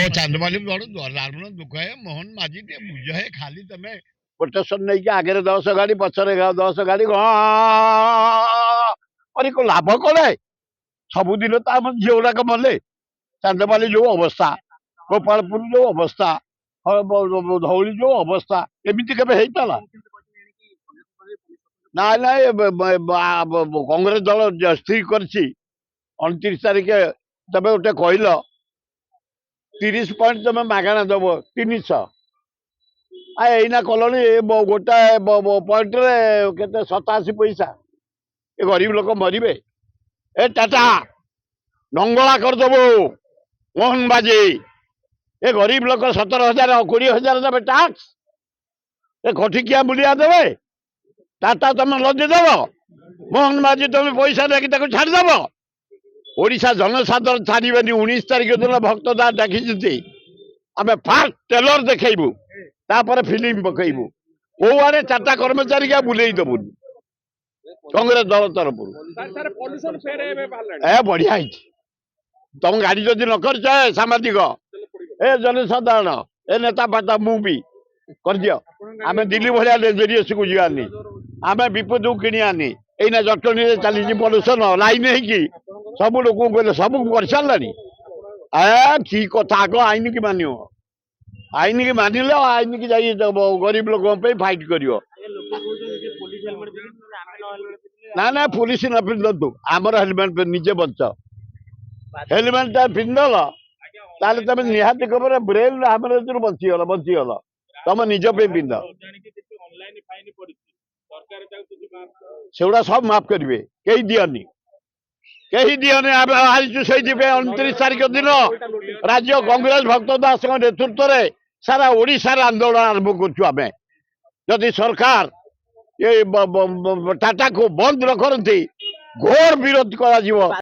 ଚାନ୍ଦବାଲି ବଡ ଦାରୁଣ ଦୁଃଖ ହେ ମୋହନ ମାଝି ଟିକେ ବୁଝ ହେ ଖାଲି ତମେ ପ୍ରୋଟେକ୍ସନ ନେଇକି ଆଗରେ 10 ଗାଡି ପଛରେ 10 ଗାଡି ଲାଭ କଲେ ସବୁଦିନ ତ ଆମ ଝିଅ ଗୁଡାକ ମଲେ ଚାନ୍ଦବାଲି ଯୋଉ ଅବସ୍ଥା ଗୋପାଳପୁର ଯୋଉ ଅବସ୍ଥା ଧଉଳି ଯୋଉ ଅବସ୍ଥା ଏମିତି କେବେ ହେଇଥିଲା? ନାଇଁ ନାଇଁ କଂଗ୍ରେସ ଦଳ ସ୍ଥିର କରିଛି 29 ତାରିଖ ତମେ ଗୋଟେ କହିଲ 30 ପଏଣ୍ଟ ତମେ ମାଗଣା ଦବ 300 ଏଇନା କଲଣି ଗୋଟାଏ ପଏଣ୍ଟରେ କେତେ 87 ପଇସା ଏ ଗରିବ ଲୋକ ମରିବେ ଏ ଟାଟା ନଙ୍ଗଳା କରିଦବୁ ମୋହନ ବାଜି ଏ ଗରିବ ଲୋକ 17,000 20,000 ଦେବେ ଟ୍ୟାକ୍ସ ଏ ଖଟିକିଆ ବୁଲିଆ ଦେବେ ଟାଟା ତମେ ଲଦିଦବ ମୋହନ ମାଝି ତମେ ପଇସା ଦେଇକି ତାକୁ ଛାଡ଼ିଦବ ओडिशा जनसाधारण छाड़बेनि 19 तारिख दिन भक्त डाकी आमे फास्ट टेलर देखु फिल्म पकईबू कौआड़े 4टा कर्मचारी क्या बुले दबुन कांग्रेस दल तरफ ए बढ़िया तुम गाड़ी जदि न कर सामाजिक ए जनसाधारण ए नेता फाता मुझे कर दियो आम दिल्ली भाया लेजरियस को जानी आम विपद को किणी एना जटनी चली पल्यूसन लाइन है सब लोग कहले सब कर सारा कि कथा आग आईन की मान आईन की मानिले आईन की जाइए गरीब लोग फाइट कर ना ना पुलिस न पिंधु आमर हेलमेट निजे बच हेलमेट पिंधल ताले तुम निहाती खबर ब्रेन आम बचीगल तुम निज पे पिंध सेगुड़ा सब माफ करेंगे कहीं दियनी कहीं दियनी 29 तारिख दिन राज्य कांग्रेस भक्त दास नेतृत्व में सारा ओडिशा आंदोलन आरंभ कर सरकार ये टाटा को बंद न करती घोर विरोध कर